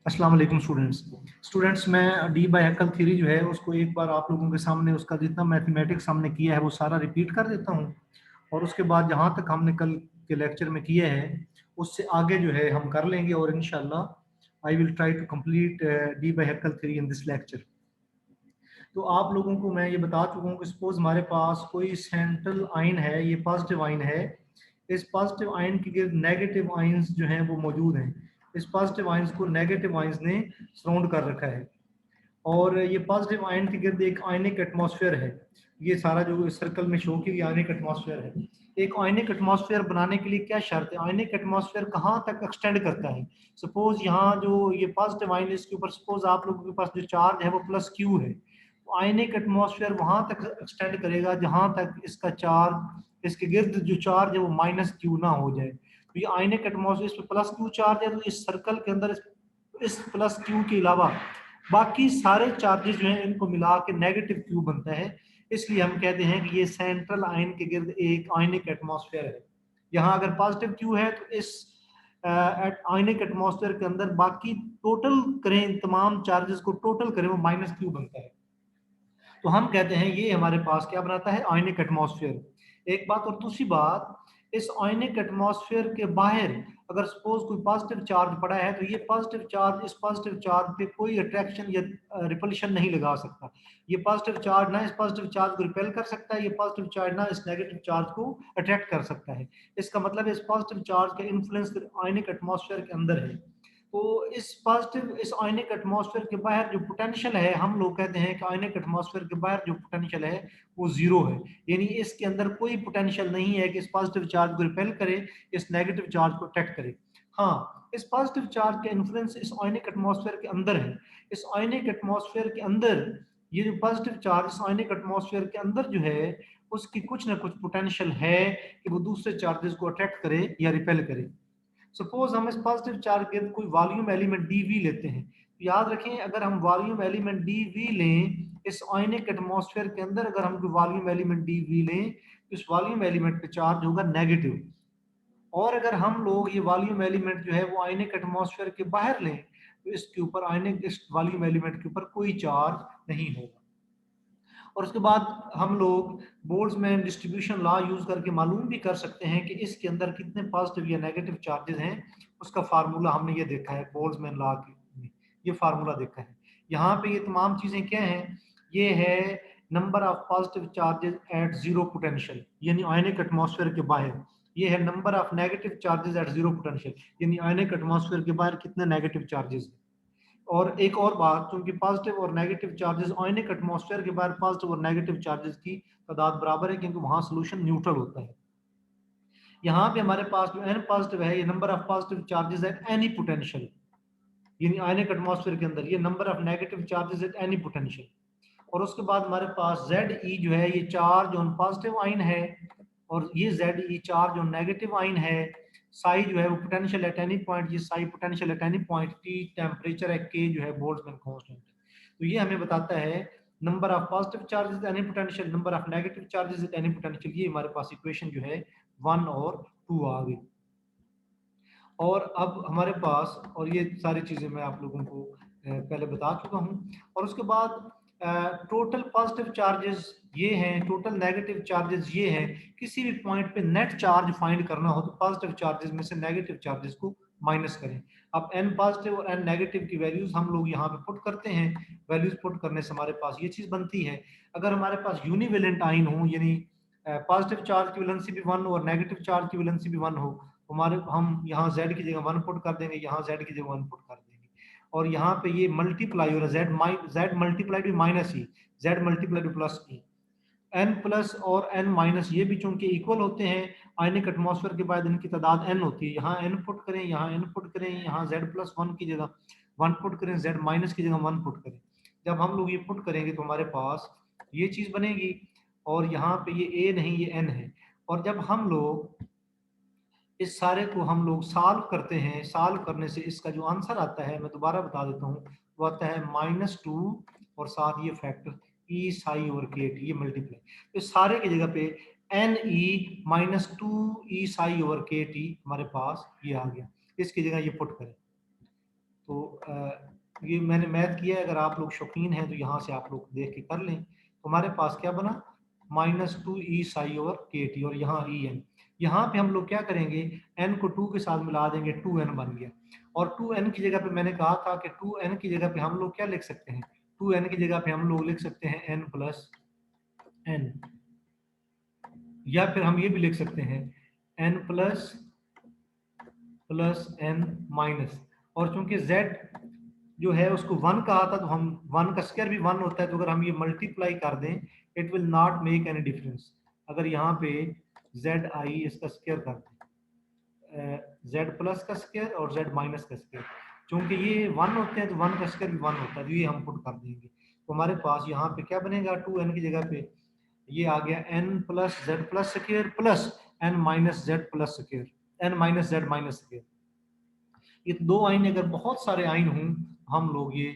अस्सलाम वालेकुम स्टूडेंट्स मैं डी बाई हैकल थ्योरी जो है उसको एक बार आप लोगों के सामने उसका जितना मैथमेटिक्स हमने किया है वो सारा रिपीट कर देता हूँ। और उसके बाद जहाँ तक हमने कल के लेक्चर में किया है उससे आगे जो है हम कर लेंगे, और इंशाल्लाह I will try to complete Debye Hückel theory in this lecture. तो आप लोगों को मैं ये बता चुका हूँ कि सपोज हमारे पास कोई सेंट्रल आयन है, ये पॉजिटिव आयन है। इस पॉजिटिव आयन के गिर्द नेगेटिव आयंस जो हैं वो मौजूद हैं। इस पॉजिटिव आयंस को नेगेटिव आयंस ने सराउंड कर रखा है, और ये पॉजिटिव आयन के गिर्द एक आयनिक एटमॉस्फेयर है। ये सारा जो सर्कल में शो किया आयनिक एटमॉस्फेयर है। एक आयनिक एटमॉस्फेयर बनाने के लिए क्या शर्त है, आयनिक एटमॉस्फेयर कहाँ तक एक्सटेंड करता है। सपोज यहाँ जो ये पॉजिटिव आयन, इसके ऊपर सपोज आप लोगों के पास जो चार्ज है वो प्लस क्यू है, तो आयनिक एटमॉस्फेयर वहां तक एक्सटेंड करेगा जहां तक इसका चार्ज, इसके गिर्द जो चार्ज है वो माइनस क्यू ना हो जाए। तो ये आयनिक एटमॉस्फेयर, इस पे प्लस क्यू चार्ज है, तो इस सर्कल के अंदर इस प्लस क्यू के अलावा बाकी सारे चार्जेस जो हैं इनको मिला के नेगेटिव क्यू बनता है। इसलिए हम कहते हैं कि ये सेंट्रल आयन के गिर्द एक आयनिक एटमॉस्फेयर है। यहाँ अगर पॉजिटिव क्यू है तो इस आयनिक एटमॉस्फेयर के अंदर बाकी टोटल करें, तमाम चार्जेस को टोटल करें, वो माइनस क्यू बनता है। तो हम कहते हैं ये हमारे पास क्या बनाता है, आयनिक एटमॉस्फेयर। एक बात, और दूसरी बात, इस आयनिक एटमॉस्फेयर के बाहर अगर सपोज कोई पॉजिटिव चार्ज पड़ा है तो ये पॉजिटिव चार्ज इस पॉजिटिव चार्ज पे कोई अट्रैक्शन या रिपल्शन नहीं लगा सकता। ये पॉजिटिव चार्ज ना इस पॉजिटिव चार्ज को रिपेल कर सकता है, ये पॉजिटिव चार्ज ना इस नेगेटिव चार्ज को अट्रैक्ट कर सकता है। इसका मतलब है इस पॉजिटिव चार्ज का इन्फ्लुएंस आयनिक एटमॉस्फेयर के अंदर है। तो इस आयनिक एटमॉस्फेयर के बाहर जो पोटेंशियल है, हम लोग कहते हैं कि आयनिक एटमॉस्फेयर के बाहर जो पोटेंशियल है वो जीरो है। यानी इसके अंदर कोई पोटेंशियल नहीं है कि इस पॉजिटिव चार्ज को रिपेल करे, इस नेगेटिव चार्ज को अट्रैक्ट करे। हाँ, इस पॉजिटिव चार्ज का इन्फ्लुएंस इस आयनिक एटमॉस्फेयर के अंदर है। इस आयनिक एटमॉस्फेयर के अंदर ये जो पॉजिटिव चार्ज इस आयनिक एटमॉस्फेयर के अंदर जो है उसकी कुछ ना कुछ पोटेंशियल है कि वो दूसरे चार्जेस को अट्रैक्ट करे या रिपेल करे। सपोज हम इस पॉजिटिव चार्ज के कोई वॉल्यूम एलिमेंट डी वी लेते हैं, तो याद रखें अगर हम वॉल्यूम एलिमेंट डी वी लें इस आयनिक एटमॉस्फेयर के अंदर, अगर हम कोई वॉल्यूम एलिमेंट डी वी लें तो इस वॉल्यूम एलिमेंट पे चार्ज होगा नेगेटिव। और अगर हम लोग ये वॉल्यूम एलिमेंट जो है वो आयनिक एटमॉस्फेयर के बाहर लें तो इसके ऊपर आयनिक इस वॉल्यूम एलिमेंट के ऊपर कोई चार्ज नहीं होगा। और उसके बाद हम लोग बोल्ट्जमैन डिस्ट्रीब्यूशन लॉ यूज करके मालूम भी कर सकते हैं कि इसके अंदर कितने पॉजिटिव या नेगेटिव चार्जेस हैं। उसका फार्मूला हमने ये देखा है बोल्ट्जमैन लॉ में, ये फार्मूला देखा है। यहाँ पे ये तमाम चीजें क्या हैं, ये है number of positive charges at zero potential यानी आयनिक एटमॉस्फेयर के बाहर। ये है number of negative charges at zero potential यानी आयनिक एटमॉस्फेयर के बाहर कितने नेगेटिव चार्जेस हैं। और एक और बात, क्योंकि पॉजिटिव और नेगेटिव चार्जेस आयनिक एटमॉस्फेयर के बाहर पॉजिटिव और नेगेटिव चार्जेस की तादाद बराबर है क्योंकि वहां सोल्यूशन न्यूट्रल होता है। यहाँ पे हमारे पास जो एन पॉजिटिव है ये number of positive charges at any potential यानी आयनिक एटमॉस्फेयर के अंदर, ये number of negative charges at any potential. और उसके बाद हमारे पास जेड ई जो है ये चार्ज ऑन पॉजिटिव आइन है, और ये Z E charge on negative ion है। साई जो है वो पोटेंशियल एट एनी पॉइंट, ये Sai potential at any point, T temperature है, के जो है बोल्ट्जमैन कांस्टेंट। तो ये हमें बताता है number of positive charges any potential, number of negative charges at any potential. ये हमारे पास इक्वेशन जो है 1 और 2 आ गई। और अब हमारे पास, और ये सारी चीजें मैं आप लोगों को पहले बता चुका हूँ। और उसके बाद टोटल पॉजिटिव चार्जेस ये हैं, टोटल नेगेटिव चार्जेस ये हैं। किसी भी पॉइंट पे नेट चार्ज फाइंड करना हो तो पॉजिटिव चार्जेस में से नेगेटिव चार्जेस को माइनस करें। अब एन पॉजिटिव और एन नेगेटिव की वैल्यूज हम लोग यहाँ पे पुट करते हैं। वैल्यूज पुट करने से हमारे पास ये चीज बनती है, अगर हमारे पास यूनिवेलेंट आइन हो यानी पॉजिटिव चार्ज की वैलेंसी भी 1 और नेगेटिव चार्ज की वैलेंसी भी 1 हो, हमारे हम यहाँ z की जगह 1 पुट कर देंगे, यहाँ z की जगह 1 पुट कर देंगे। और यहाँ पे ये मल्टीप्लाई हो रहा है, z मल्टीप्लाई भी माइनस ई, z मल्टीप्लाई भी प्लस ई। n प्लस और n माइनस ये भी चूंकि इक्वल होते हैं, आयनिक एटमॉस्फेयर के बाद इनकी तादाद n होती है। यहाँ n पुट करें, यहाँ n पुट करें, यहाँ z प्लस 1 की जगह 1 पुट करें, z माइनस की जगह 1 पुट करें। जब हम लोग ये पुट करेंगे तो हमारे पास ये चीज बनेगी, और यहाँ पे ये a नहीं ये n है। और जब हम लोग इस सारे को हम लोग सॉल्व करते हैं, सॉल्व करने से इसका जो आंसर आता है मैं दोबारा बता देता हूँ, वो आता है -2 और साथ ये फैक्टर ई साई ओवर के टी, ये मल्टीप्लाई। तो सारे की जगह पे एन ई -2 ई साई ओवर के टी हमारे पास ये आ गया, इसकी जगह ये पुट करें। तो ये मैंने मैथ किया है, अगर आप लोग शौकीन हैं तो यहाँ से आप लोग देख के कर लें। तो हमारे पास क्या बना, -2e साई ओवर के टी, और यहाँ ई एन। यहाँ पे हम लोग क्या करेंगे, n को 2 के साथ मिला देंगे, 2n बन गया। और 2n की जगह पे मैंने कहा था कि 2n की जगह पे हम लोग क्या लिख सकते हैं, 2n की जगह पे हम लोग लिख सकते हैं n प्लस n, या फिर हम ये भी लिख सकते हैं n प्लस n माइनस। और चूंकि z जो है उसको 1 कहा था, तो हम 1 का स्क्वायर भी 1 होता है, तो अगर हम ये मल्टीप्लाई कर दें it will not make any difference. अगर यहाँ पे जेड आई इसका स्क्वायर कर दें, जेड प्लस का स्क्वायर और जेड माइनस का स्क्वायर, चूंकि ये 1 होते हैं तो 1 का स्क्वायर भी 1 होता है, तो ये हम पुट कर देंगे। तो हमारे पास यहाँ पे क्या बनेगा, 2n की जगह पे ये आ गया n plus Z plus square plus n minus Z plus square, n minus Z minus square. ये दो आइन अगर बहुत सारे आइन हों हम लोग ये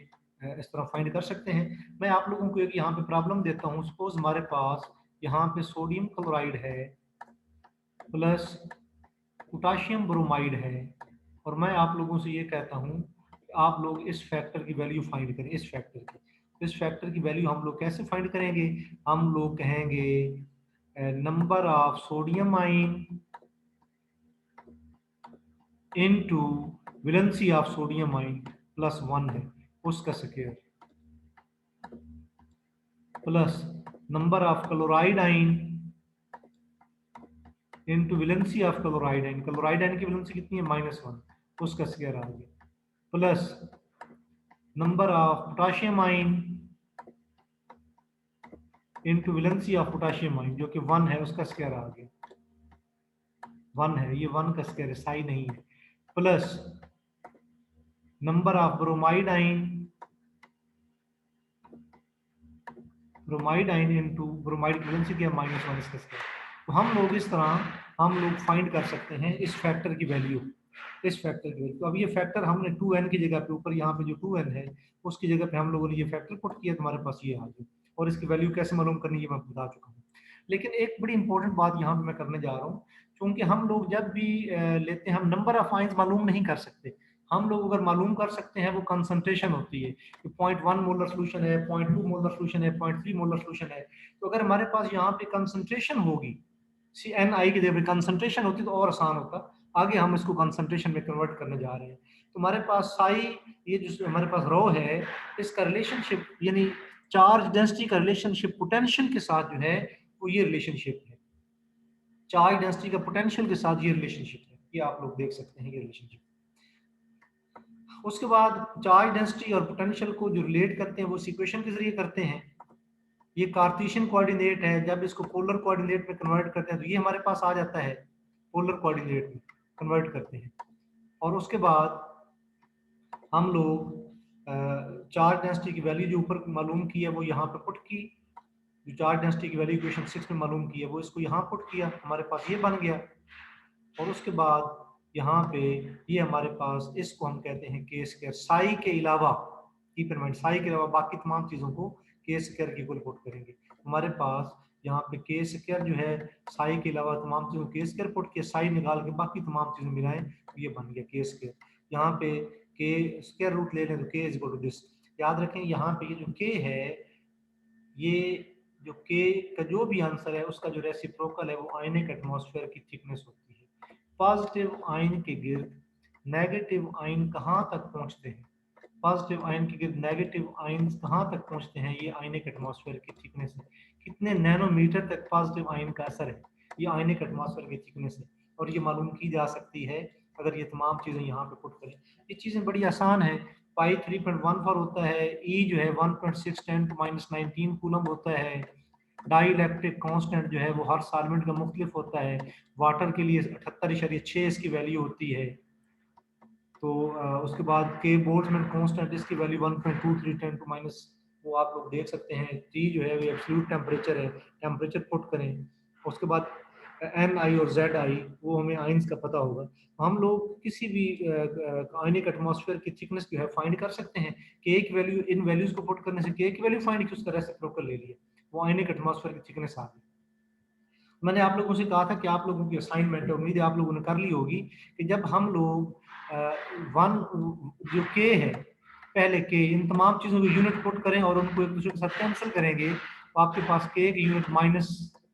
इस तरह फाइंड कर सकते हैं। मैं आप लोगों को एक यहाँ पे प्रॉब्लम देता हूँ। सपोज हमारे पास यहाँ पे सोडियम क्लोराइड है प्लस पोटाशियम ब्रोमाइड है, और मैं आप लोगों से ये कहता हूँ कि आप लोग इस फैक्टर की वैल्यू फाइंड करें। इस फैक्टर की वैल्यू हम लोग कैसे फाइंड करेंगे, हम लोग कहेंगे नंबर ऑफ सोडियम आइन इनटू वैलेंसी ऑफ सोडियम आइन प्लस 1 है उसका square, plus number of chloride आइन इनटू वैलेंसी ऑफ क्लोराइड आइन की वैलेंसी कितनी है -1, उसका स्क्वायर आ गया, प्लस नंबर ऑफ पोटाशियम आइन इनटू वैलेंसी ऑफ पोटाशियम आइन जो कि 1 है, उसका स्क्वायर आ गया, 1 है, ये 1 का स्क्वायर है, साई नहीं है, प्लस नंबर ऑफ ब्रोमाइड आइन इनटू ब्रोमाइड की वैलेंसी क्या -1, इसका स्क्वायर। तो हम लोग इस तरह हम लोग फाइंड कर सकते हैं इस फैक्टर की वैल्यू, तो अब ये फैक्टर हमने 2n की जगह पे, ऊपर यहाँ पे जो 2n है उसकी जगह पे हम लोगों ने ये फैक्टर पुट किया, तुम्हारे पास ये आ गया। और इसकी वैल्यू कैसे मालूम करनी है मैं बता चुका हूँ। लेकिन एक बड़ी इंपॉर्टेंट बात यहाँ पे मैं करने जा रहा हूँ, क्योंकि हम लोग जब भी लेते हैं हम नंबर ऑफ आइंस मालूम नहीं कर सकते। हम लोग अगर मालूम कर सकते हैं वो कंसंट्रेशन होती है कि 0.1 मोलर सोल्यूशन है, 0.2 मोलर सोल्यूशन है, 0.3 मोलर सोल्यूशन है। तो अगर हमारे पास यहाँ पे कंसंट्रेशन होगी, सी एन आई की जगह कंसंट्रेशन होती तो और आसान होता। आगे हम इसको कंसंट्रेशन में कन्वर्ट करने जा रहे हैं। तो हमारे पास साई, ये जो हमारे पास रो है, इसका रिलेशनशिप यानी चार्ज डेंसिटी का रिलेशनशिप पोटेंशियल के साथ जो है वो ये रिलेशनशिप है, चार्ज डेंसिटी का पोटेंशियल के साथ ये रिलेशनशिप है, ये आप लोग देख सकते हैं ये रिलेशनशिप। उसके बाद चार्ज डेंसिटी और पोटेंशियल को जो रिलेट करते हैं वो इक्वेशन के जरिए करते हैं। ये कार्टेशियन कोऑर्डिनेट है, जब इसको पोलर कोऑर्डिनेट में कन्वर्ट करते हैं तो ये हमारे पास आ जाता है, पोलर कोऑर्डिनेट में कन्वर्ट करते हैं। और उसके बाद हम लोग चार्ज डेंसिटी की वैल्यू जो ऊपर मालूम की है वो यहाँ पे पुट की, जो चार्ज डेंसिटी की वैल्यू इक्वेशन 6 में मालूम की है वो इसको यहाँ पुट किया, हमारे पास ये बन गया। और उसके बाद यहाँ पे ये हमारे पास, इसको हम कहते हैं के स्क्वायर, साई के अलावा, कीप इन माइंड साई के अलावा बाकी तमाम चीज़ों को के स्क्वायर की इक्वल पुट करेंगे। हमारे पास यहाँ पे के स्क्वायर जो है, साई के अलावा तमाम चीज़ों के स्क्वायर पुट के साई निकाल के बाकी तमाम चीज़ें मिलाएं तो ये बन गया के स्क्वायर। यहाँ पे के स्क्वायर रूट ले लें तो के इज इक्वल टू दिस। याद रखें यहाँ पे ये जो के है, ये जो के का जो भी आंसर है उसका जो रेसिप्रोकल है वो आयनिक एटमॉस्फेयर की थिकनेस होती है। पॉजिटिव आयन के गिर्द नेगेटिव आयन कहाँ तक पहुँचते हैं, पॉजिटिव आयन के गिर्द नेगेटिव आयन कहाँ तक पहुँचते हैं, ये आयनिक एटमॉस्फेयर की थिकनेस है। कितने नैनोमीटर तक पॉजिटिव आयन का असर है, ये आयनिक एटमॉस्फेयर की थिकनेस है। और ये मालूम की जा सकती है अगर ये तमाम चीज़ें यहाँ पे पुट करें। ये चीज़ें बड़ी आसान है। पाई 3.14 होता है, ई जो है 1.6 × 10⁻19 कूलम होता है। डाई इलेक्ट्रिक कांस्टेंट जो है वो हर सॉल्वेंट का मुख्तलिफ होता है। वाटर के लिए 78.6 इसकी वैल्यू होती है। तो उसके बाद के बोल्ट्जमैन कांस्टेंट, इसकी वैल्यू 1.23 10 टू माइनस, वो आप लोग देख सकते हैं। टी जो है वो एब्सोल्यूट टेम्परेचर है, टेम्परेचर पुट करें। उसके बाद एन आई और जेड आई, वो हमें आइंस का पता होगा। हम लोग किसी भी आयनिक एटमॉस्फेयर की थिकनेस जो है फाइंड कर सकते हैं कि एक वैल्यू, इन वैल्यूज को पुट करने से के की वैल्यू फाइंड की, उसका रेसिप्रोकल ले लिया, वो आयनिक एटमॉस्फेयर की थिकनेस आ गई। मैंने आप लोगों से कहा था कि आप लोगों की असाइनमेंट है, उम्मीद है आप लोगों ने कर ली होगी, कि जब हम लोग वन जो के है, पहले के, इन तमाम चीज़ों को यूनिट पुट करें और उनको एक दूसरे के साथ कैंसिल करेंगे तो आपके पास के एक यूनिट माइनस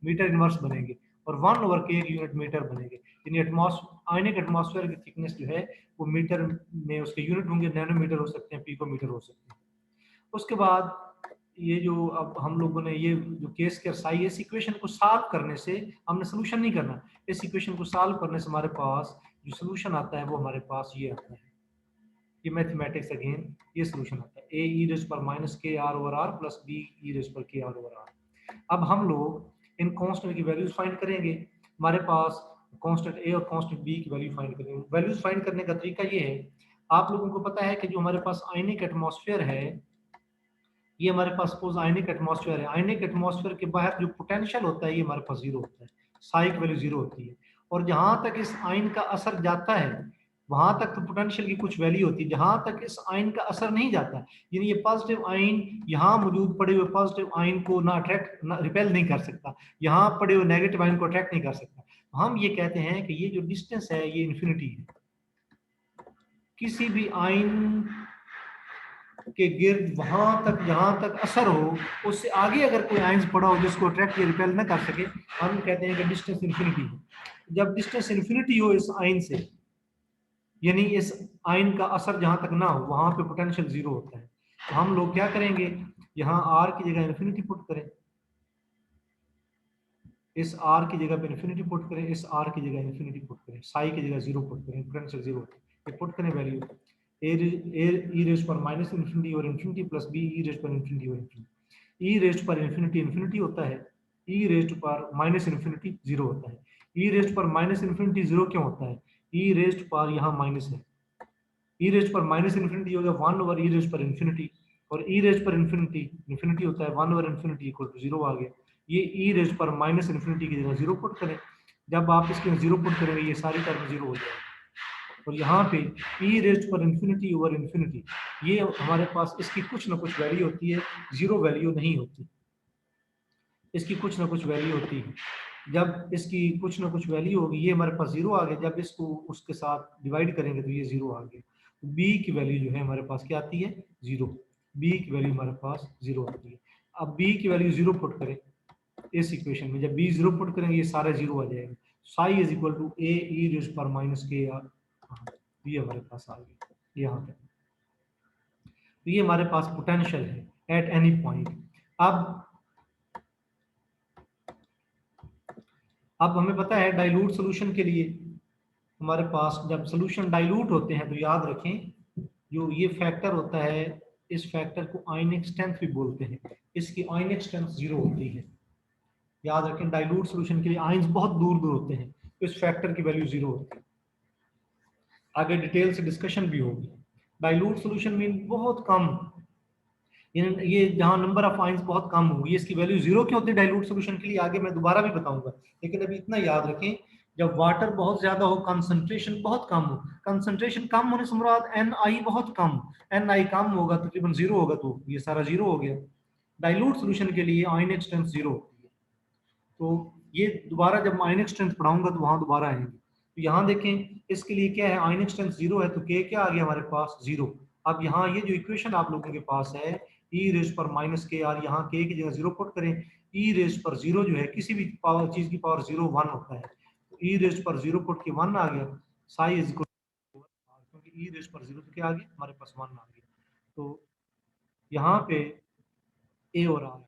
मीटर इनवर्स बनेंगे और 1/k एक यूनिट मीटर बनेंगे। यानी आयनिक एटमॉस्फेयर की थिकनेस जो है वो मीटर में उसके यूनिट होंगे, नैनोमीटर हो सकते हैं, पिकोमीटर हो सकते हैं। उसके बाद ये जो अब हम लोगों ने ये जो केस के साई, इस इक्वेशन को सॉल्व करने से, हमने सोल्यूशन नहीं करना, इस इक्वेशन को सॉल्व करने से हमारे पास जो सोल्यूशन आता है वो हमारे पास ये आता है, ये मैथमेटिक्स अगेन ये सोल्यूशन आता है, ए ई रेज पर minus k r over r plus B e raise पर के आर ओवर आर। अब हम लोग इन कांस्टेंट की वैल्यूज फाइंड करेंगे। हमारे पास कांस्टेंट ए और कांस्टेंट बी की वैल्यू फाइंड करेंगे। वैल्यूज फाइंड करने का तरीका ये है, आप लोगों को पता है कि जो हमारे पास आयनिक एटमॉस्फेयर है, ये हमारे पास सपोज आयनिक एटमॉस्फेयर है, आयनिक एटमॉस्फेयर के बाहर जो पोटेंशियल होता है ये हमारे पास जीरो होता है, साई की वैल्यू जीरो होती है। और जहां तक इस आयन का असर जाता है वहां तक तो पोटेंशियल की कुछ वैल्यू होती है, जहां तक इस आयन का असर नहीं जाता, यानी ये पॉजिटिव आयन यहाँ मौजूद पड़े हुए पॉजिटिव आयन को ना अट्रैक्ट ना रिपेल नहीं कर सकता, यहाँ पड़े हुए नेगेटिव आयन को अट्रैक्ट नहीं कर सकता। हम ये कहते हैं कि ये जो डिस्टेंस है ये इन्फिनिटी है। किसी भी आयन के गिर्द वहां तक जहां तक असर हो, उससे आगे अगर कोई आयंस पड़ा हो जिसको अट्रैक्ट या रिपेल ना कर सके, हम कहते हैं कि डिस्टेंस इन्फिनिटी है। जब डिस्टेंस इन्फिनिटी हो इस आयन से, यानी इस आयन का असर जहां तक ना हो, वहां पे पोटेंशियल जीरो होता है। तो हम लोग क्या करेंगे, यहाँ आर की जगह इन्फिनिटी पुट करें, इस आर की जगह पे इन्फिनिटी पुट करें, इस आर की जगह इन्फिनिटी पुट करें, साई की जगह जीरो पुट करें, पोटेंशियल जीरो ये पुट करें वैल्यू, ए रेज पर माइनस इन्फिनिटी और infinity plus B e raise पर इन्फिनिटी और इन्फिनिटी। ई रेज पर इन्फिनिटी इन्फिनिटी होता है, ई रेज पर माइनस इन्फिनिटी जीरो होता है। ई रेज पर माइनस इन्फिनिटी जीरो क्यों होता है, ई रेज पर यहाँ माइनस है, ई रेज पर माइनस इन्फिनिटी हो गया 1 ओवर ई रेज पर इन्फिनिटी, और ई रेज पर इन्फिनिटी इन्फिनिटी होता है 1 over infinity equal to zero आ गया। ये ई रेज पर माइनस इन्फिनिटी की जगह जीरो पुट करें, जब आप इसके जीरो पुट करेंगे ये सारी टर्म जीरो हो जाएगी। और यहाँ पे ई रेज पर इन्फिनिटी ओवर इन्फिनिटी, ये हमारे पास इसकी कुछ ना कुछ वैल्यू होती है, जीरो वैल्यू नहीं होती, इसकी कुछ ना कुछ वैल्यू होती है। जब इसकी कुछ ना कुछ वैल्यू होगी ये हमारे पास जीरो आ गया, जब इसको उसके साथ डिवाइड करेंगे तो ये जीरो आ गया। बी की वैल्यू जो है हमारे पास क्या आती है, जीरो। बी की वैल्यू हमारे पास जीरो आती है। अब बी की वैल्यू जीरो पुट करें इस इक्वेशन में, जब बी जीरो पुट करेंगे ये सारा जीरो आ जाएगा। Psi is equal to A e raise पर माइनस के आर, ये हमारे पास आ गया यहाँ तक। तो ये हमारे पास पोटेंशियल है एट एनी पॉइंट। अब हमें पता है डाइल्यूट सॉल्यूशन के लिए हमारे पास जब सॉल्यूशन डाइल्यूट होते हैं तो याद रखें जो ये फैक्टर होता है, इस फैक्टर को आयनिक स्ट्रेंथ भी बोलते हैं, इसकी आयनिक स्ट्रेंथ जीरो होती है। याद रखें डाइल्यूट सॉल्यूशन के लिए आयंस बहुत दूर दूर होते हैं तो इस फैक्टर की वैल्यू जीरो होती है। आगे डिटेल से डिस्कशन भी होगी। डाइल्यूट सॉल्यूशन मीन बहुत कम, ये जहां नंबर ऑफ आयंस बहुत कम होगी, इसकी वैल्यू जीरो क्यों होती है डाइल्यूट सॉल्यूशन के लिए, आगे मैं दोबारा भी बताऊंगा। लेकिन अभी इतना याद रखें, जब वाटर बहुत ज्यादा हो, कंसंट्रेशन बहुत कम हो, कंसंट्रेशन कम होने से मुराद एन आई बहुत कम, एन आई कम होगा तकरीबन जीरो होगा तो ये सारा जीरो हो गया। डाइल्यूट सॉल्यूशन के लिए आयनिक स्ट्रेंथ जीरो होती है। तो ये दोबारा जब मैं आयनिक स्ट्रेंथ पढ़ाऊंगा तो वहां दोबारा आएंगे। तो यहाँ देखें इसके लिए क्या है, आयनिक स्ट्रेंथ जीरो है तो के क्या आ गया हमारे पास, जीरो। अब यहाँ ये जो इक्वेशन आप लोगों के पास है, ई रेज पर माइनस के आर, यहाँ के की जगह जीरो पुट करें, ई रेज पर जीरो जो है किसी भी पावर चीज की पावर जीरो वन होता है, तो ई रेज पर जीरो पुट के वन आ गया, साई इज इक्वल, क्योंकि ई रेज पर जीरो तो क्या आ गया हमारे पास वन आ गया। तो यहाँ पे ए और आर।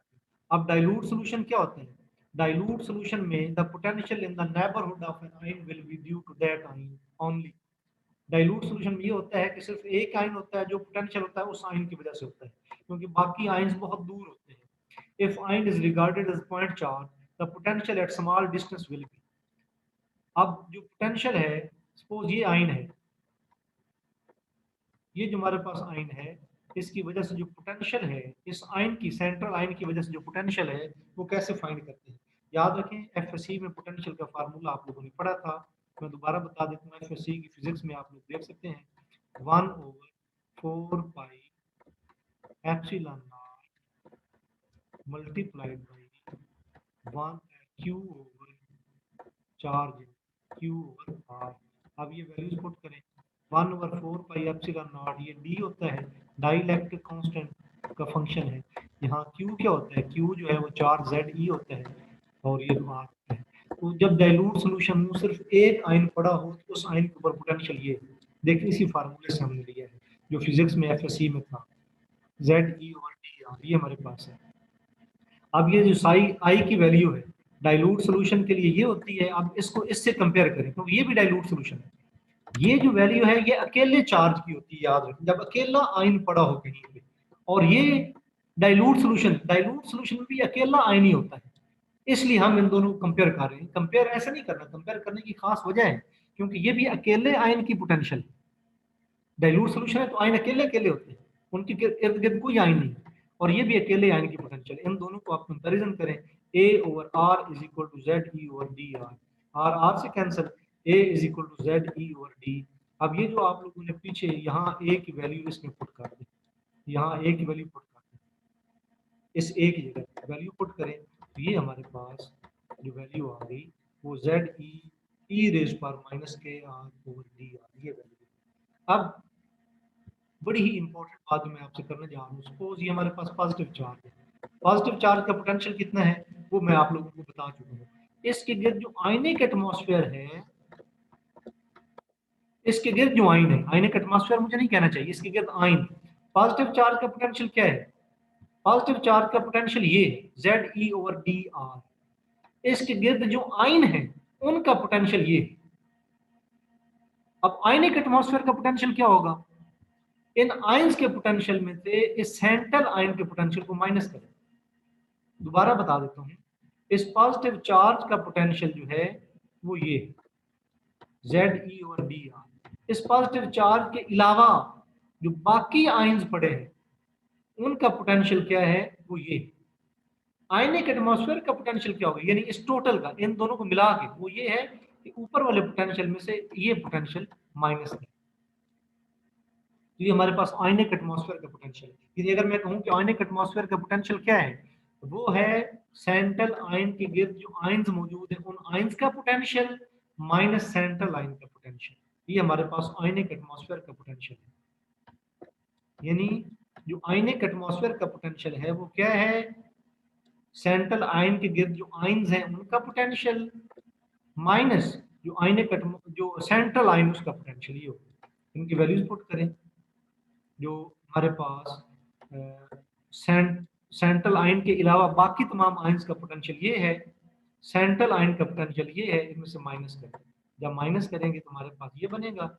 अब डाइल्यूट सॉल्यूशन क्या होते हैं, डाइल्यूट सॉल्यूशन में the potential in the neighbourhood of an ion will be due to that ion only. Dilute solution में ये होता है कि सिर्फ एक आयन होता है जो पोटेंशियल होता है उस आयन की वजह से होता है, क्योंकि बाकी आयन्स बहुत दूर होते हैं। If ion is regarded as point charge the potential at small distance will be. अब जो पोटेंशियल है, सपोज ये आयन है, ये जो हमारे पास आयन है, इसकी वजह से जो पोटेंशियल है, इस आयन की सेंट्रल आयन की वजह से जो पोटेंशियल है वो कैसे फाइंड करते हैं। याद रखें एफएससी में पोटेंशियल का फार्मूला आप लोगों ने पढ़ा था, मैं दोबारा बता देता हूँ। एफएससी की फिजिक्स में आप लोग देख सकते हैं 1/4 pi epsilon naught multiplied by 1 q over charge q over r. अब ये वैल्यूज पुट करें, 1/4 पाई एप्सिलॉन नॉट, ये डी होता है, डाइलेक्ट्रिक कांस्टेंट का फंक्शन है। यहाँ क्यू क्या होता है, क्यू जो है वो 4ZE होता है, और ये आर होता है। तो जब डाइल्यूट सोल्यूशन में सिर्फ एक आयन पड़ा हो तो उस आयन के ऊपर पोटेंशियल ये देखिए, इसी फार्मूले से हमने लिया है जो फिजिक्स में एफएससी में था, ZE/dr, ये हमारे पास है। अब ये जो साई आई की वैल्यू है डाइल्यूट सोल्यूशन के लिए ये होती है। अब इसको इससे कंपेयर करें तो ये भी डाइल्यूट सोल्यूशन है। ये जो वैल्यू है ये अकेले चार्ज की होती है, याद रखें, जब अकेला आयन पड़ा हो कहीं पे। और ये डाइल्यूट सोल्यूशन में भी अकेला आयन ही होता है, इसलिए हम इन दोनों को कंपेयर कर रहे हैं। कंपेयर ऐसे नहीं करना, कंपेयर करने की खास वजह है क्योंकि ये भी अकेले आयन की पोटेंशियल है। डाइल्यूट सोल्यूशन है तो आयन अकेले अकेले होते हैं, उनके इर्द गिर्द कोई आयन नहीं, और ये भी अकेले आयन की पोटेंशियल। इन दोनों को आप कंपैरिजन करें, A/R = ZE/dr, आर आर से कैंसिल, A = ZE/d। अब ये जो आप लोगों ने पीछे यहाँ ए की वैल्यू इसमें पुट कर दी, यहाँ ए की वैल्यू पुट कर दी, इस ए की जगह वैल्यू पुट करें तो ये हमारे पास जो वैल्यू आ गई वो ZE⁻⁻KR/dr, ये वैल्यू। अब बड़ी ही इंपॉर्टेंट बात मैं आपसे करने जा रहा हूँ। सपोज ये हमारे पास पॉजिटिव चार्ज है, पॉजिटिव चार्ज का पोटेंशियल कितना है वो मैं आप लोगों को बता चुका हूँ। इसके गिर्द जो आयनिक एटमॉस्फेयर है, इसके गिर्द जो आयन है, आयनिक एटमॉस्फेयर मुझे नहीं कहना चाहिए, इसके गिर्द आयन, पॉजिटिव चार्ज का पोटेंशियल क्या है, पॉजिटिव चार्ज का पोटेंशियल ये ZE/dr। इसके गिर्द जो आयन है उनका पोटेंशियल ये। अब आयनिक एटमॉस्फेयर का पोटेंशियल क्या होगा, इन आयंस के पोटेंशियल में से इस सेंट्रल आयन के पोटेंशियल को माइनस करें। दोबारा बता देता हूं, इस पॉजिटिव चार्ज का पोटेंशियल जो है वो ये ZE/dr। इस पॉजिटिव चार्ज के अलावा जो बाकी आयंस पड़े हैं उनका पोटेंशियल क्या है, वो ये। आयनिक एटमॉस्फेयर का पोटेंशियल क्या होगा, यानी इस टोटल का, इन दोनों को मिला के वो ये है कि ऊपर वाले पोटेंशियल में से ये पोटेंशियल माइनस करें। तो ये हमारे पास आयनिक एटमॉस्फेयर का पोटेंशियल है। यदि अगर मैं कहूं कि आयनिक एटमॉस्फेयर का पोटेंशियल क्या है, वो है सेंट्रल आयन के गिर्द जो आयंस मौजूद है उन आयंस का पोटेंशियल माइनस सेंट्रल आयन का पोटेंशियल। ये हमारे पास आयनिक एटमॉस्फेयर का पोटेंशियल है। यानी जो आयनिक एटमॉस्फेयर का पोटेंशियल है वो क्या है, सेंट्रल आयन के गिर्द जो आयंस हैं उनका पोटेंशियल माइनस जो आयनिक जो सेंट्रल आयन उसका पोटेंशियल। ये होगा, इनकी वैल्यूज पुट करें। जो हमारे पास सेंट्रल आयन के अलावा बाकी तमाम आयंस का पोटेंशियल ये है, सेंट्रल आयन का पोटेंशियल ये है, इनमें से माइनस करें। जब माइनस करेंगे तो हमारे पास ये बनेगा,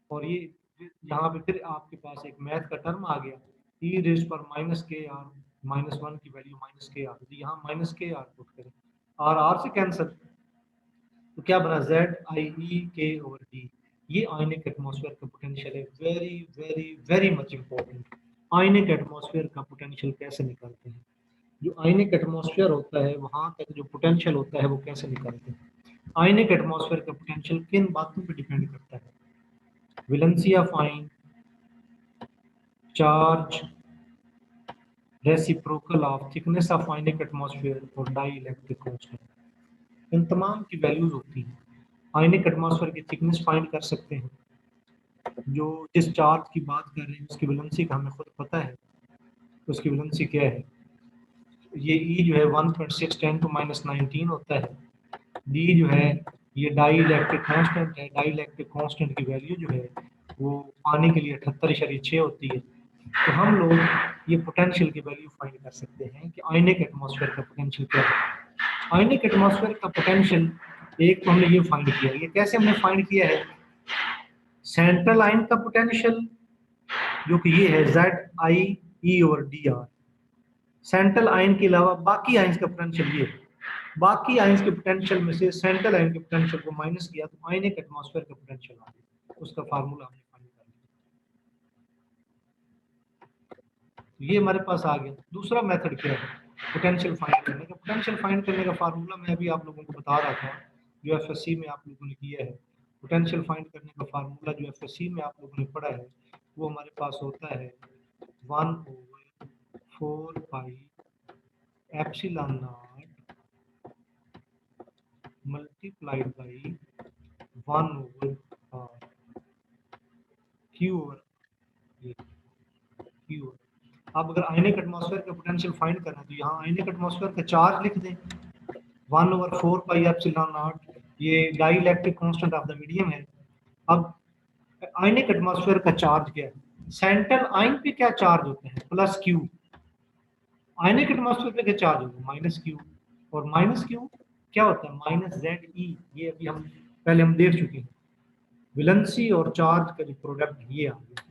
और ये यहाँ पे फिर आपके पास एक मैथ का टर्म आ गया, E⁻⁻KR-1 की वैल्यू -KR, तो यहाँ -KR पुट करें, आर आर से कैंसिल, तो क्या बना ZIE/K/d। ये आयनिक एटमॉस्फेयर का पोटेंशियल है। Very very very much important. Ionic atmosphere का पोटेंशियल कैसे निकालते हैं, जो आयनिक एटमॉस्फेयर होता है वहां तक जो पोटेंशियल होता है वो कैसे निकालते हैं। आयनिक एटमॉस्फेयर का पोटेंशियल किन बातों पर डिपेंड करता है, valency of ion, charge, reciprocal of, thickness of ionic atmosphere और डाइइलेक्ट्रिक कांस्टेंट। इन तमाम की वैल्यूज होती हैं। आयनिक एटमॉस्फेयर की थिकनेस फाइंड कर सकते हैं, जो जिस चार्ज की बात कर रहे हैं उसकी वैलेंसी का हमें खुद पता है, उसकी वैलेंसी क्या है। ये ई जो है 1.6 × 10⁻19 होता है। डी जो है ये डाई इलेक्ट्रिक कांस्टेंट है, डाई इलेक्ट्रिक कांस्टेंट की वैल्यू जो है वो पानी के लिए 78.6 होती है। तो हम लोग ये पोटेंशियल की वैल्यू फाइंड कर सकते हैं कि आयनिक एटमॉस्फेयर का पोटेंशियल क्या है। आयनिक एटमॉस्फेयर का पोटेंशियल एक तो हमने ये फाइंड किया, ये कैसे हमने फाइंड किया है, सेंट्रल आयन का पोटेंशियल जो कि ये है ZIE/dr। सेंट्रल आयन के अलावा बाकी आयंस का पोटेंशियल ये है। बाकी आयंस के पोटेंशियल में से सेंट्रल आयन के पोटेंशियल को माइनस किया तो आयनिक एटमॉस्फेयर का पोटेंशियल आ गया, उसका फार्मूला हमने फाइंड कर लिया। ये हमारे पास आ गया। दूसरा मेथड क्या है पोटेंशियल फाइंड करने का, पोटेंशियल फाइंड करने का फार्मूला मैं अभी आप लोगों को बता रहा था जो एफएससी में आप लोगों ने किया है। पोटेंशियल फाइंड करने का फार्मूला जो एफएससी में आप लोगों ने पढ़ा है वो हमारे पास होता है 1/4 pi epsilon naught multiplied by 1/r। Q over ये क्यू ओवर। अब अगर आयनिक एटमॉस्फेयर का पोटेंशियल फाइंड करना है तो यहाँ आयनिक एटमॉस्फेयर का चार्ज लिख दें 1/4 पाई एप्सिलॉन नॉट, ये dielectric constant of the medium है। अब आयनिक एटमॉस्फेयर का चार्ज क्या है, सेंट्रल आयन पे क्या चार्ज होते हैं प्लस क्यू, आयनिक एटमॉस्फेयर पे क्या चार्ज होगा माइनस क्यू, और माइनस क्यू क्या होता है माइनस जेड ई, ये अभी हम पहले हम देख चुके हैं। वैलेंसी और चार्ज का जो प्रोडक्ट ये आ गया।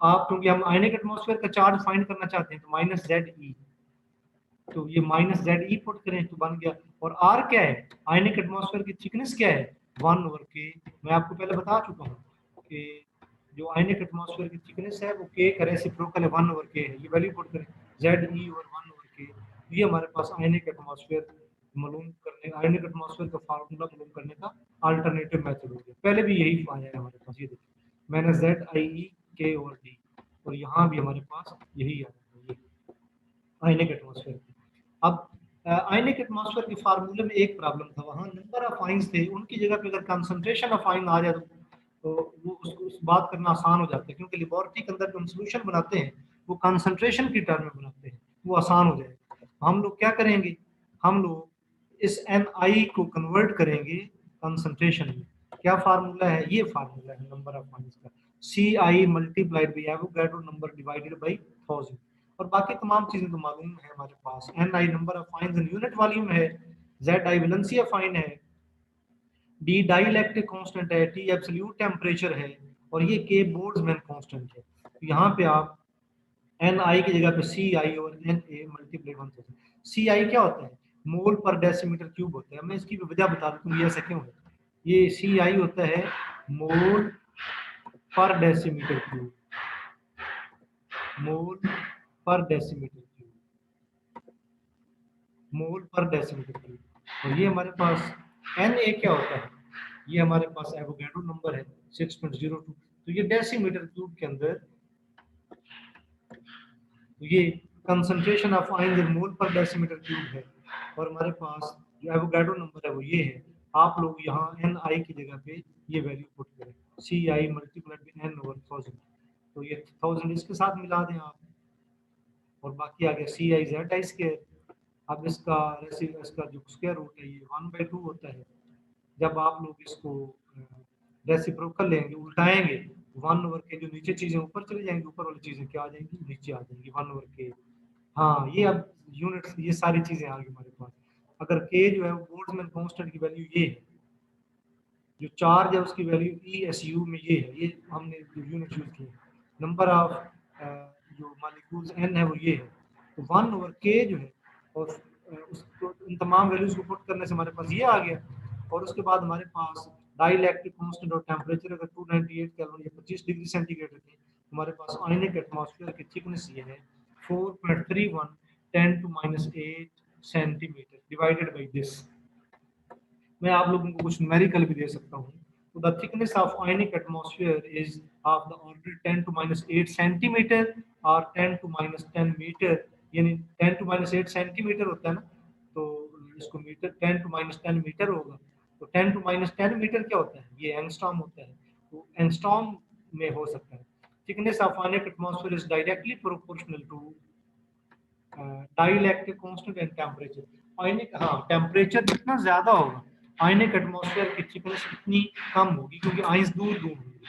आप क्योंकि हम आयनिक एटमॉस्फेयर का चार्ज फाइंड करना चाहते हैं तो माइनस जेड ई, तो ये माइनस जेड ई पुट करें तो बन गया। और आर क्या है, आयनिक एटमॉस्फेयर की थिकनेस क्या है 1/k। मैं आपको पहले बता चुका हूँ कि जो आयनिक एटमॉस्फेयर की थिकनेस है वो k का रेसिप्रोकल है 1/k है, ये वैल्यू पुट करें जेड ई और 1/k। ये हमारे पास आयनिक एटमॉस्फेयर मालूम करने, आयनिक एटमॉस्फेयर का फार्मूला मालूम करने का अल्टरनेटिव मेथड हो गया। पहले भी यही आया है हमारे पास, ये देखिए मैंने जेड आई ई के और डी, और यहाँ भी हमारे पास यही आया है ये आयनिक एटमॉस्फेयर। अब आयनिक एटमॉस्फेयर के फार्मूले में एक प्रॉब्लम था, वहाँ नंबर ऑफ आइंस थे, उनकी जगह पे अगर कंसंट्रेशन ऑफ आइन आ जाए तो वो उस बात करना आसान हो जाता है, क्योंकि लेबोरेटरी के अंदर जो हम सोल्यूशन बनाते हैं वो कंसंट्रेशन की टर्म में बनाते हैं, वो आसान हो जाएगा। हम लोग क्या करेंगे, हम लोग इस एन आई को कन्वर्ट करेंगे कंसंट्रेशन में। क्या फार्मूला है, ये फार्मूला है नंबर ऑफ आइंस का, C I multiplied by Avogadro number divided by 1000। और बाकी तमाम चीजें तो मालूम है हमारे पास, N I number of ions in unit volume है, Z I valency of ion है, डी डाइलेक्ट्रिक कांस्टेंट है, टी एब्सोल्यूट टेम्परेचर है, और ये के बोल्ट्जमैन कांस्टेंट है। तो यहाँ पे आप एन आई की जगह पे सी आई और एन ए मल्टीप्लाई 1000। सी आई क्या होता है, मोल पर डेसीमीटर क्यूब होता है। मैं इसकी वजह बता देता हूँ ये ऐसा क्यों है। ये सी आई होता है मोल पर डेसीमीटर क्यूब, मोल पर डेसीमीटर क्यूब, मोल पर डेसीमीटर क्यूब। और ये हमारे पास एन ए क्या होता है, ये हमारे पास एवोगैड्रो नंबर है 6.02। तो ये डेसीमीटर क्यूब के अंदर ये कंसंट्रेशन ऑफ आयन इन मोल पर डेसीमीटर क्यूब है, और हमारे पास जो एवोगैड्रो नंबर है वो ये है। आप लोग यहाँ एन आई की जगह पे ये वैल्यू पुट करें, C I multiplied by N over 1000, तो ये 1000 इसके साथ मिला दें आप, और बाकी आ गया सी आई जेड आई स्क्वायर। अब इसका जो स्क्वायर रूट है ये 1/2 होता है। जब आप लोग इसको रेसिप्रोकल लेंगे, उल्टाएंगे, 1/k जो नीचे चीजें ऊपर चली जाएंगी, ऊपर वाली चीजें क्या आ जाएंगी, नीचे आ जाएंगी 1/k। हाँ ये अब यूनिट्स, ये सारी चीजें आ गई हमारे पास। अगर k जो है वो बोल्ट्जमैन कांस्टेंट की वैल्यू ये है, जो चार्ज है उसकी वैल्यू ई एस यू में ये है, ये हमने यूनिट यूज की है। नंबर ऑफ जो मॉलिक्यूल्स n है वो ये है, तो 1/k जो है, और उसको इन तमाम वैल्यूज को पुट करने से हमारे पास ये आ गया। और उसके बाद हमारे पास डाइलेक्ट्रिक कांस्टेंट और टेम्परेचर अगर 298 केल्विन या 25 डिग्री सेंटीग्रेड रखें, हमारे पास आयनिक एटमॉस्फेयर की थिकनेस ये है 4.31 10⁻⁸ सेंटीमीटर डिवाइडेड बाई दिस। मैं आप लोगों को कुछ न्यूमेरिकल भी दे सकता हूँ। तो the thickness of ionic atmosphere is of the order 10⁻8 centimetre और 10⁻10 मीटर, यानी 10⁻8 सेंटीमीटर होता है ना, तो इसको मीटर 10⁻10 मीटर होगा। तो 10⁻10 मीटर क्या होता है, ये एंगस्ट्रॉम होता है, तो एंगस्ट्रॉम में हो सकता है। Thickness of ionic atmosphere is directly proportional to dielectric constant and temperature. Ionic, हाँ टेम्परेचर जितना ज्यादा होगा आयनिक एटमॉस्फेयर की थिकनेस इतनी कम होगी, क्योंकि आइंस दूर दूर होंगी।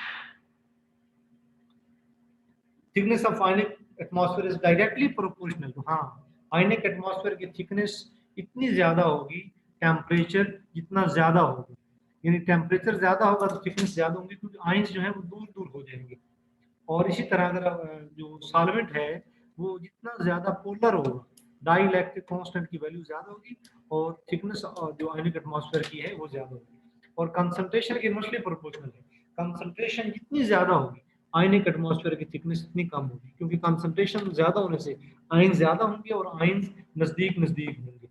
Thickness of ionic atmosphere is directly proportional to, हाँ आयनिक एटमॉस्फेयर की थिकनेस इतनी ज्यादा होगी टेम्परेचर जितना ज्यादा होगा, यानी टेम्परेचर ज्यादा होगा तो थिकनेस ज्यादा होगी, क्योंकि आइंस जो है वो दूर दूर हो जाएंगे। और इसी तरह अगर जो सॉल्वेंट है वो जितना ज्यादा पोलर होगा, डाइलेक्ट्रिक कांस्टेंट की वैल्यू ज्यादा होगी, और थिकनेस जो आयनिक एटमॉस्फेयर की है वो ज्यादा होगी। और कंसंट्रेशन की इनवर्सली प्रोपोर्शनल है, कंसंट्रेशन जितनी ज्यादा होगी आयनिक एटमॉस्फेयर की थिकनेस इतनी कम होगी, क्योंकि कंसंट्रेशन ज्यादा होने से आयन ज्यादा होंगे और आयन नजदीक नजदीक होंगे।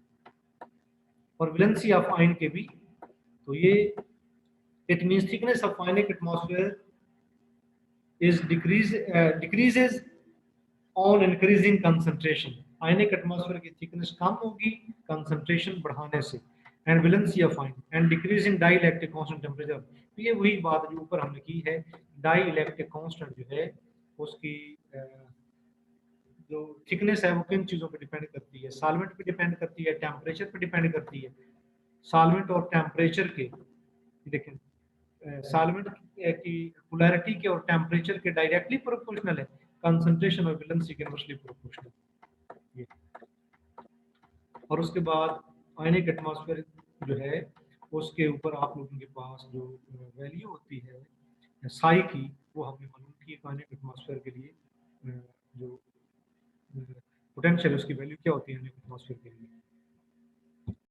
और वैलेंसी ऑफ आयन के भी, तो ये it means thickness of ionic atmosphere is decreases on increasing concentration। Ionic atmosphere की थिकनेस कम होगी कंसंट्रेशन बढ़ाने से। And valency fine and decrease in dielectric constant temperature. तो ये वही बात जो ऊपर हमने की है, डाई इलेक्ट्रिक कांस्टेंट जो है उसकी जो थिकनेस है वो किन चीजों पे डिपेंड करती है, सॉल्वेंट पे डिपेंड करती है, टेम्परेचर पे डिपेंड करती है। सॉल्वेंट और टेम्परेचर के, देखें सॉल्वेंट की पोलैरिटी के और टेम्परेचर के डायरेक्टली प्रोपोर्शनल है, कंसंट्रेशन और वैलेंसी के इनवर्सली प्रोपोर्शनल। ये और उसके बाद आयनिक एटमॉस्फेयर जो है उसके ऊपर आप लोगों के पास जो वैल्यू होती है साई की, वो हमने मालूम की आयनिक एटमॉस्फेयर के लिए जो पोटेंशियल उसकी वैल्यू क्या होती है आयनिक एटमॉस्फेयर के लिए।